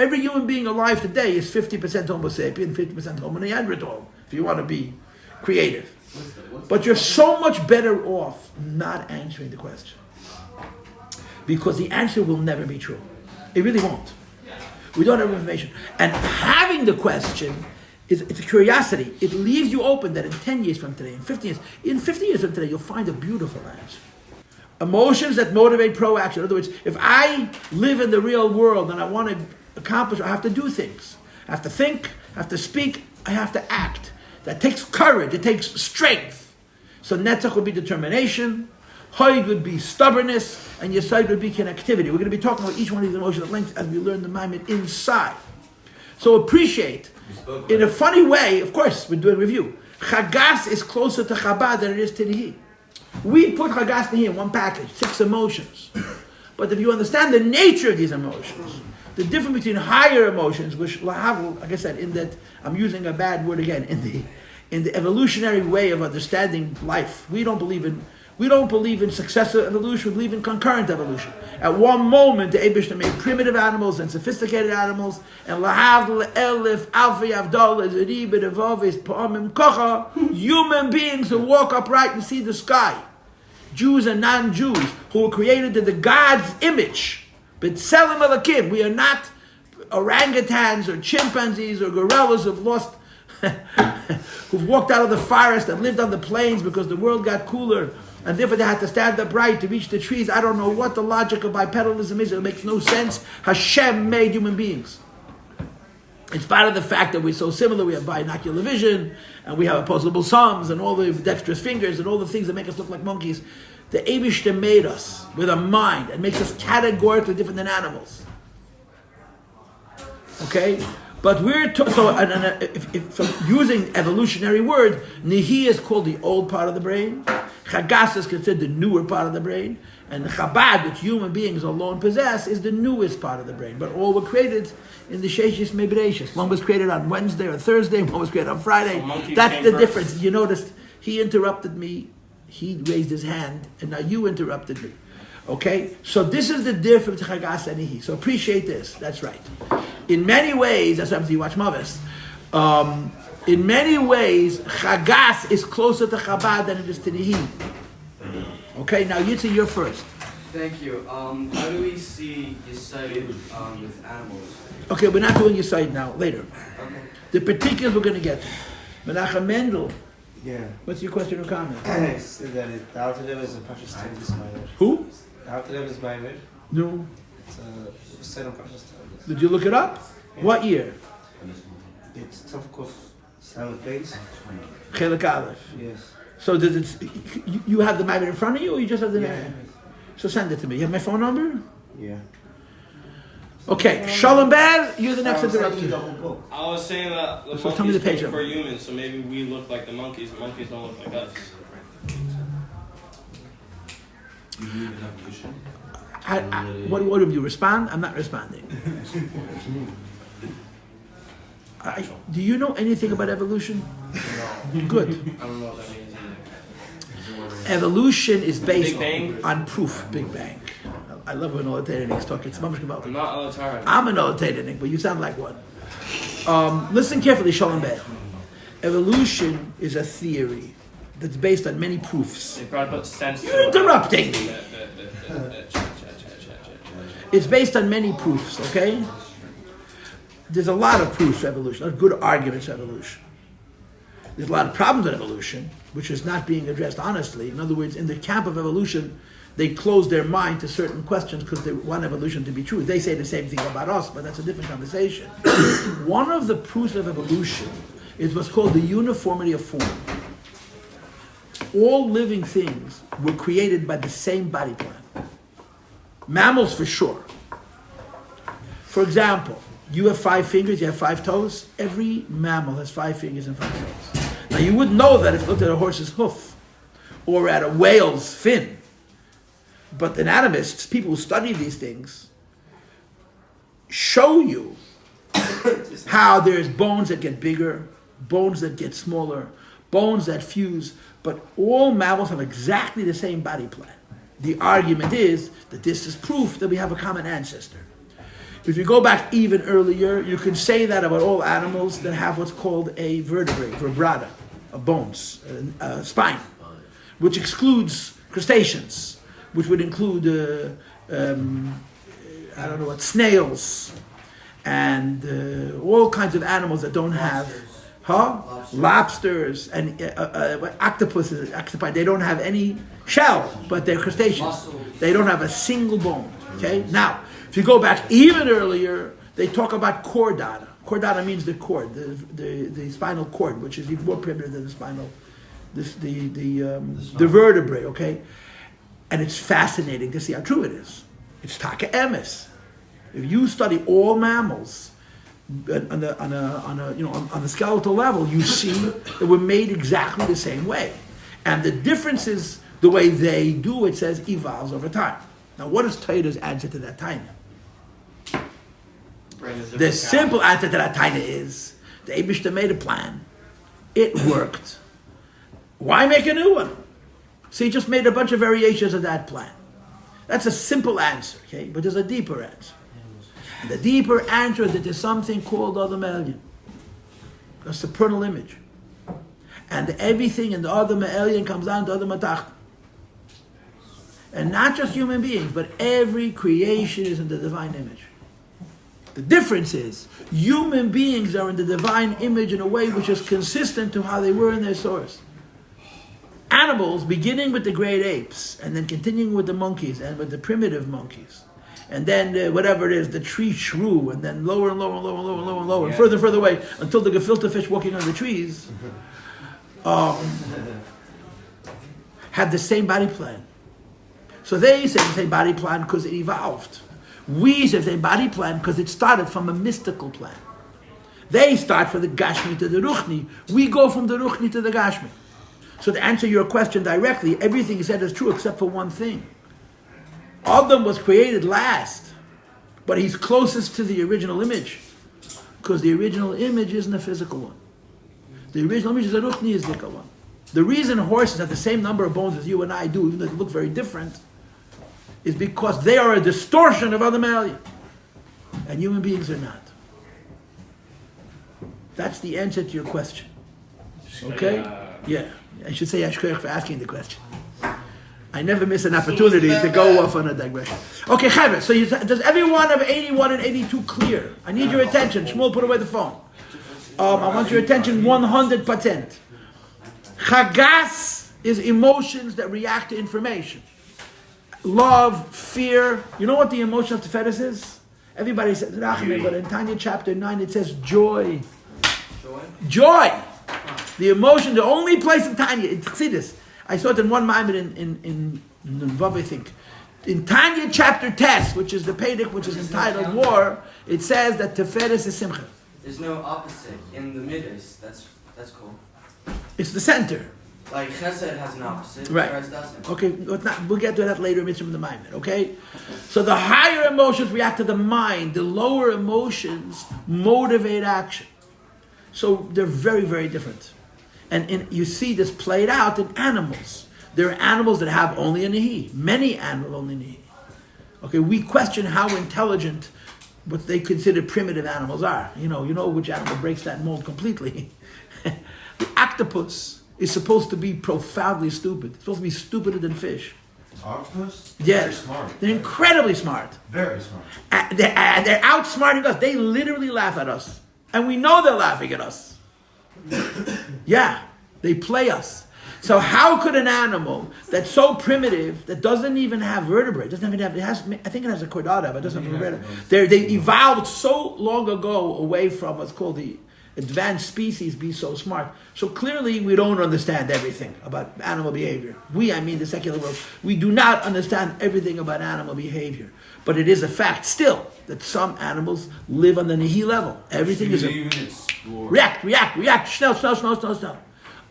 Every human being alive today is 50% Homo sapien, 50% Homo neanderthal, if you want to be creative. But you're so much better off not answering the question. Because the answer will never be true. It really won't. We don't have information. And having the question, it's a curiosity. It leaves you open that in 10 years from today, in 50 years from today, you'll find a beautiful answer. Emotions that motivate proaction. In other words, if I live in the real world and I want to accomplish, I have to do things. I have to think, I have to speak, I have to act. That takes courage, it takes strength. So netzach would be determination, hoid would be stubbornness, and yesod would be connectivity. We're going to be talking about each one of these emotions at length as we learn the Maimon inside. So appreciate, in a funny way, of course, we're doing review. Chagas is closer to Chabad than it is to Nihi. We put Chagas Nihi in one package, 6 emotions. But if you understand the nature of these emotions, the difference between higher emotions, which lahavu, like I said, in that I'm using a bad word again, in the evolutionary way of understanding life, we don't believe in successive evolution, we believe in concurrent evolution. At one moment, the Eibishter made primitive animals and sophisticated animals, and lahav elif alfi avdol is ribid evav is pa'amim kocha, human beings who walk upright and see the sky. Jews and non-Jews who were created in the God's image. But Selim Alakim, we are not orangutans or chimpanzees or gorillas who've lost, who've walked out of the forest and lived on the plains because the world got cooler and therefore they had to stand upright to reach the trees. I don't know what the logic of bipedalism is. It makes no sense. Hashem made human beings. In spite of the fact that we're so similar, we have binocular vision and we have opposable thumbs and all the dexterous fingers and all the things that make us look like monkeys. The Eibishter made us with a mind and makes us categorically different than animals. Okay? But we're if using evolutionary word, Nihi is called the old part of the brain. Chagas is considered the newer part of the brain. And Chabad, which human beings alone possess, is the newest part of the brain. But all were created in the Sheshis Mebreshis. One was created on Wednesday or Thursday, one was created on Friday. So that's the difference. You noticed, he interrupted me. He raised his hand, and now you interrupted me. Okay? So this is the difference between Chagas and Nihi. So appreciate this. That's right. In many ways, that's why you watch Mavis. In many ways, Chagas is closer to Chabad than it is to Nihi. Okay, now Yitzi, you're first. Thank you. How do we see Yesod with animals? Okay, we're not doing Yesod now. Later. Okay. The particulars we're going to get to. Menachem Mendel. Yeah. What's your question or comment? So that the Alter Rebbe is a precious time this Maimed. Who? The Alter Rebbe is Maimed. No. It's a set of precious time. Did you look it up? Yeah. What year? It's Tovkuf Samet Beis. Chelik Aleph. Yes. So does it? You have the Maimon in front of you, or you just have the Yeah. name? So send it to me. You have my phone number? Yeah. Okay. Shalom Ber, you're the next I'm sending you interrupter. the whole book. I was saying that the So tell me the monkeys page came for number. humans, so maybe we look like the monkeys don't look like us. You believe in evolution? What do you respond? I'm not responding. Do you know anything about evolution? Good. I don't know what that means either. Evolution is based Big Bang? on proof. Big Bang. I love when Olatedanik's talking. It's mamish I'm about. not Elatara. I'm an Olatedanik, but you sound like one. Listen carefully, Shalom Bey. Evolution is a theory that's based on many proofs. They probably put sense. You're interrupting me. It's based on many proofs, okay? There's a lot of proofs for evolution, a lot of good arguments for evolution. There's a lot of problems with evolution, which is not being addressed honestly. In other words, in the camp of evolution, they close their mind to certain questions because they want evolution to be true. They say the same thing about us, but that's a different conversation. One of the proofs of evolution is what's called the uniformity of form. All living things were created by the same body plan. Mammals for sure. For example, you have 5 fingers, you have 5 toes. Every mammal has 5 fingers and 5 toes. Now you wouldn't know that if you looked at a horse's hoof or at a whale's fin. But anatomists, people who study these things, show you how there's bones that get bigger, bones that get smaller, bones that fuse, but all mammals have exactly the same body plan. The argument is that this is proof that we have a common ancestor. If you go back even earlier, you can say that about all animals that have what's called a vertebrae, vertebrata, a bones, a spine, which excludes crustaceans, which would include, snails, and all kinds of animals that don't have, lobsters and octopi. They don't have any shell, but they're crustaceans. They don't have a single bone. Okay. Now, if you go back even earlier, they talk about chordata. Chordata means the cord, the spinal cord, which is even more primitive than the spinal, the vertebrae. Okay, and it's fascinating to see how true it is. It's taka emes. If you study all mammals on the skeletal level, you see that we're made exactly the same way, and the difference is the way they do it says evolves over time. Now, what is Torah's answer to that taina? The simple answer to that taina is the Eibishter made a plan. It worked. Why make a new one? So he just made a bunch of variations of that plan. That's a simple answer, okay? But there's a deeper answer. And the deeper answer is that there's something called Adam Elyon. That's the supernal image. And everything in the Adam Elyon comes down to Adam Matach. And not just human beings, but every creation is in the divine image. The difference is, human beings are in the divine image in a way which is consistent to how they were in their source. Animals, beginning with the great apes, and then continuing with the monkeys, and with the primitive monkeys, and then whatever it is, the tree shrew, and then lower and lower and lower and lower and lower and lower, and further and further away, until the gefilte fish walking on the trees, have the same body plan. So they say the same body plan because it evolved. We say the same body plan because it started from a mystical plan. They start from the Gashmi to the Ruchni. We go from the Ruchni to the Gashmi. So to answer your question directly, everything you said is true except for one thing. Adam was created last, but he's closest to the original image because the original image isn't a physical one. The original image is a Ruchni Yizdika one. The reason horses have the same number of bones as you and I do, even though they look very different, is because they are a distortion of Adam Elyon. And human beings are not. That's the answer to your question. Okay? Yeah. I should say Ashkoyach for asking the question. I never miss an opportunity to go off on a digression. Okay, Chavre, so does everyone of 81 and 82 clear? I need your attention. Shmuel, put away the phone. I want your attention 100%. Chagas is emotions that react to information. Love, fear. You know what the emotion of Tiferet is? Everybody says Rachman, but in Tanya chapter 9 it says joy. Joy. The emotion, the only place in Tanya, in Chassidus. I saw it in one moment in Vav, I think. In Tanya chapter 10, which is the Pedic, which is entitled War, it says that Tiferet is Simcha. There's no opposite in the midas. That's cool. It's the center. Like Chesed has an opposite, Right. Peretz doesn't. Okay, we'll get to that later in the mind. Okay, so the higher emotions react to the mind. The lower emotions motivate action. So they're very, very different. And you see this played out in animals. There are animals that have only a nihi. Many animals only nihi. Okay, we question how intelligent what they consider primitive animals are. You know which animal breaks that mold completely. The octopus is supposed to be profoundly stupid. It's supposed to be stupider than fish. Octopus? Yes. Very smart. They're incredibly smart. Very smart. They're outsmarting us. They literally laugh at us. And we know they're laughing at us. Yeah, they play us. So how could an animal that's so primitive, that doesn't even have vertebrae, I think it has a chordata, but it doesn't have vertebrae. They evolved so long ago away from what's called the advanced species, be so smart. So clearly we don't understand everything about animal behavior. I mean the secular world, we do not understand everything about animal behavior. But it is a fact still that some animals live on the nihi level. Everything is react, snell.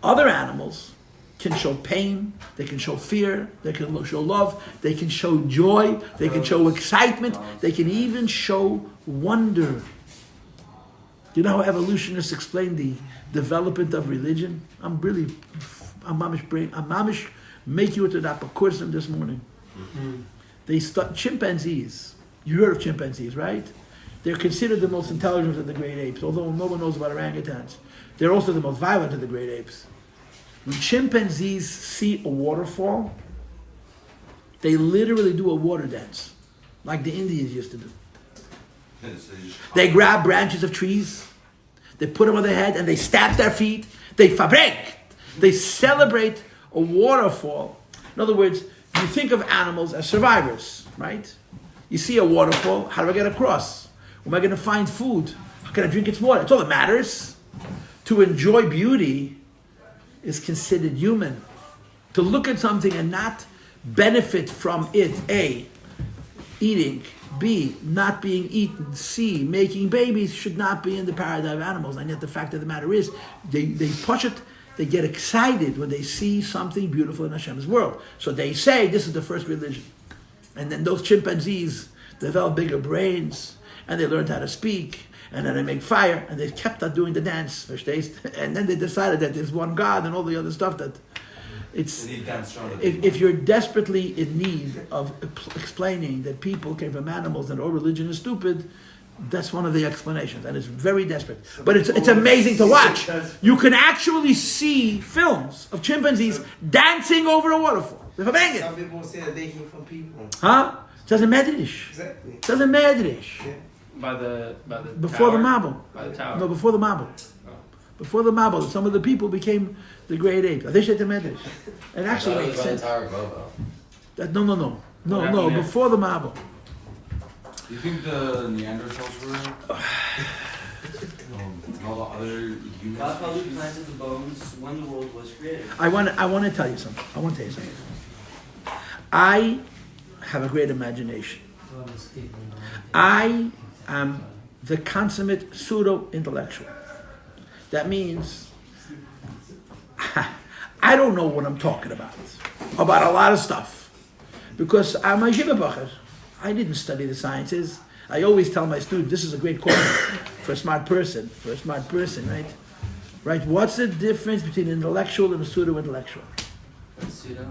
Other animals can show pain, they can show fear, they can show love, they can show joy, they can show excitement, they can even show wonder. Do you know how evolutionists explain the development of religion? I'm mamish make you into that course this morning. Mm-hmm. They start chimpanzees. You heard of chimpanzees, right? They're considered the most intelligent of the great apes, although no one knows about orangutans. They're also the most violent of the great apes. When chimpanzees see a waterfall, they literally do a water dance, like the Indians used to do. They grab branches of trees, they put them on their head, and they stamp their feet. They fabrek. They celebrate a waterfall. In other words, you think of animals as survivors, right? You see a waterfall, how do I get across? Where am I going to find food? How can I drink its water? It's all that matters. To enjoy beauty is considered human. To look at something and not benefit from it, A, eating, B, not being eaten, C, making babies, should not be in the paradigm of animals. And yet the fact of the matter is, they push it, they get excited when they see something beautiful in Hashem's world. So they say, this is the first religion. And then those chimpanzees develop bigger brains, and they learned how to speak, and then they make fire, and they kept on doing the dance, verstehst? And then they decided that there's one God and all the other stuff that it's. If you're desperately in need of explaining that people came from animals and all religion is stupid, that's one of the explanations, and it's very desperate. But it's amazing to watch. You can actually see films of chimpanzees dancing over a waterfall. Some people say that they came from people. Huh? Doesn't medrash. Exactly. Doesn't medrash. Yeah. By the Before tower? the Mabul. By the tower. No, before the Mabul. Before the Mabul, some of the people became the great apes. Achei Temimim. It actually makes sense. No. happened there? Before the Mabul. Do you think the Neanderthals were? And all the other humans? God probably planted the bones when the world was created. I want to tell you something. I have a great imagination. I am the consummate pseudo-intellectual. That means I don't know what I'm talking about a lot of stuff. Because I'm a yeshiva bacher. I didn't study the sciences. I always tell my students, this is a great course for a smart person, right? Right? What's the difference between an intellectual and a pseudo-intellectual? Pseudo,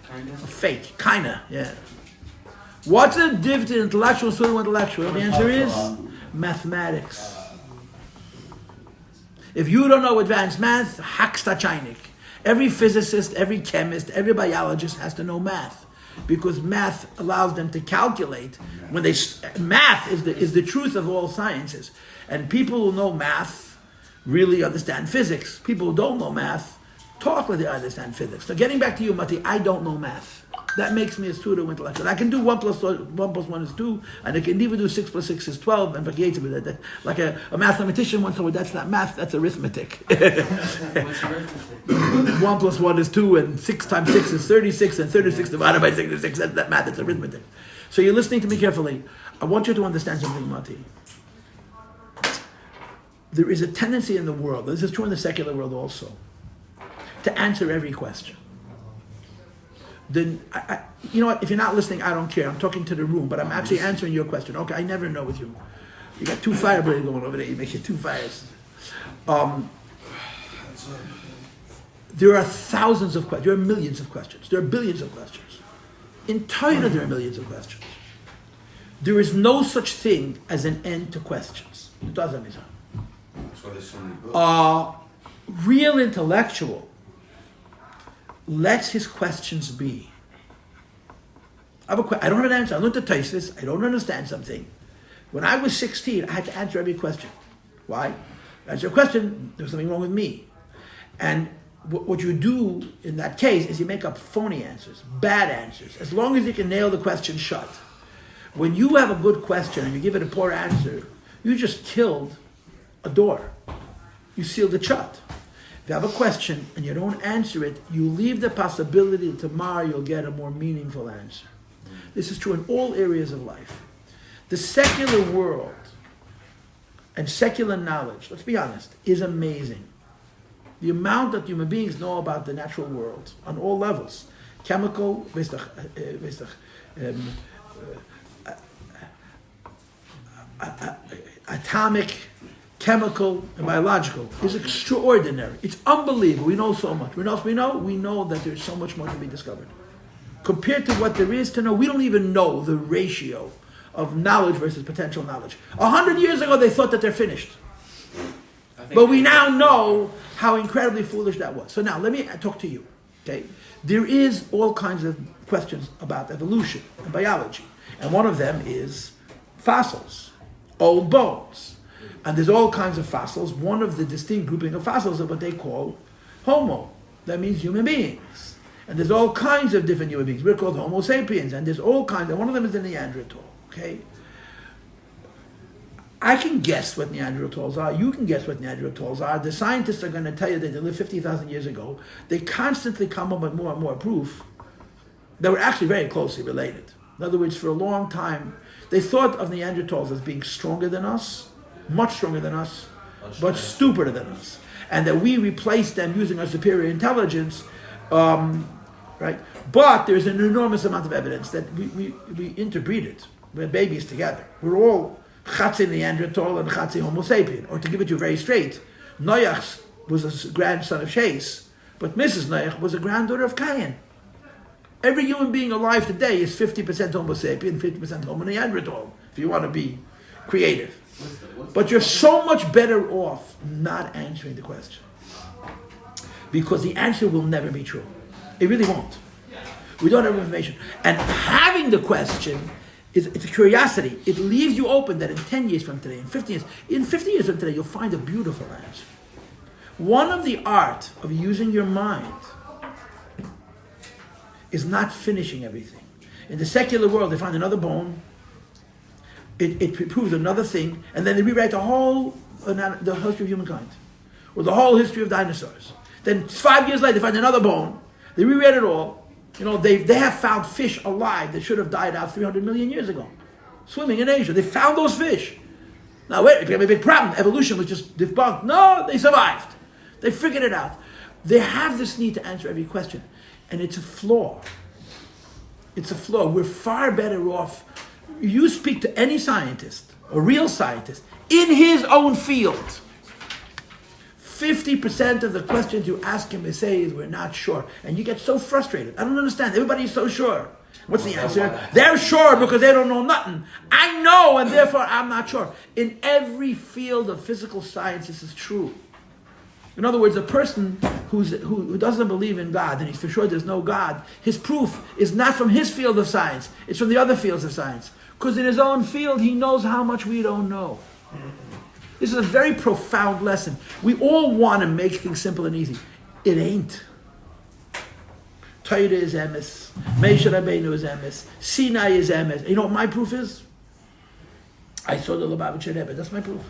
kind of. A fake, kinda, yeah. What's the difference between intellectual and pseudo-intellectual? The answer is mathematics. If you don't know advanced math, hakstachainik. Every physicist, every chemist, every biologist has to know math. Because math allows them to calculate. Math is the truth of all sciences. And people who know math really understand physics. People who don't know math talk like they understand physics. Now getting back to you, Mati, I don't know math. That makes me a pseudo-intellectual. I can do 1 plus 1 is 2, and I can even do 6 plus 6 is 12, and like a mathematician once told me, that's not math, that's arithmetic. What's arithmetic? 1 plus 1 is 2, and 6 times 6 is 36, and 36 divided by 6 is 6. That's not math, that's arithmetic. So you're listening to me carefully. I want you to understand something, Mati. There is a tendency in the world, this is true in the secular world also, to answer every question. Then, you know what, if you're not listening, I don't care. I'm talking to the room, but I'm actually answering your question. Okay, I never know with you. You got 2 fire blades going over there, you make it 2 fires. There are thousands of questions, there are millions of questions, there are billions of questions. In Torah, there are millions of questions. There is no such thing as an end to questions. That's why there's so many books. Real intellectual lets his questions be. I don't have an answer. I learned to taste this. I don't understand something. When I was 16, I had to answer every question. Why? Answer a question, there's something wrong with me. And what you do in that case is you make up phony answers, bad answers, as long as you can nail the question shut. When you have a good question and you give it a poor answer, you just killed a door. You sealed it shut. If you have a question and you don't answer it, you leave the possibility that tomorrow you'll get a more meaningful answer. This is true in all areas of life. The secular world and secular knowledge, let's be honest, is amazing. The amount that human beings know about the natural world on all levels, chemical, atomic, chemical, and biological, is extraordinary. It's unbelievable. We know so much. We know that there's so much more to be discovered. Compared to what there is to know, we don't even know the ratio of knowledge versus potential knowledge. 100 years ago, they thought that they're finished. But we now know how incredibly foolish that was. So now, let me talk to you. Okay, there is all kinds of questions about evolution and biology, and one of them is fossils, old bones, and there's all kinds of fossils. One of the distinct grouping of fossils are what they call Homo. That means human beings, and there's all kinds of different human beings. We're called Homo sapiens, and there's all kinds. And one of them is the Neanderthal. Okay. I can guess what Neanderthals are. You can guess what Neanderthals are. The scientists are going to tell you that they lived 50,000 years ago. They constantly come up with more and more proof that we're actually very closely related. In other words, for a long time, they thought of Neanderthals as being stronger than us, much stronger than us, but stupider than us. And that we replaced them using our superior intelligence, right? But there's an enormous amount of evidence that we interbreeded. We had babies together. We're all Chatzi Neanderthal and Chatzi Homo sapien. Or to give it to you very straight, Noach was a grandson of Shes, but Mrs. Noach was a granddaughter of Cain. Every human being alive today is 50% Homo sapien, 50% Homo Neanderthal, if you want to be creative. But you're so much better off not answering the question. Because the answer will never be true. It really won't. We don't have information. And having the question, it's a curiosity. It leaves you open that in 10 years from today, in 50 years from today, you'll find a beautiful answer. One of the art of using your mind is not finishing everything. In the secular world, they find another bone, it proves another thing, and then they rewrite the history of humankind, or the whole history of dinosaurs. Then 5 years later, they find another bone, they rewrite it all. They have found fish alive that should have died out 300 million years ago, swimming in Asia. They found those fish. Now wait, it became a big problem. Evolution was just debunked. No, they survived. They figured it out. They have this need to answer every question, and it's a flaw. It's a flaw. We're far better off. You speak to any scientist, or real scientist, in his own field. 50% of the questions you ask him, they say is, we're not sure. And you get so frustrated. I don't understand. Everybody's so sure. What's the answer? They're sure because they don't know nothing. I know, and therefore I'm not sure. In every field of physical science, this is true. In other words, a person who doesn't believe in God, and he's for sure there's no God, his proof is not from his field of science. It's from the other fields of science. Because in his own field, he knows how much we don't know. This is a very profound lesson. We all want to make things simple and easy. It ain't. Torah is emes. Moshe Rabbeinu is emes. Sinai is emes. You know what my proof is? I saw the Lubavitcher Rebbe. That's my proof.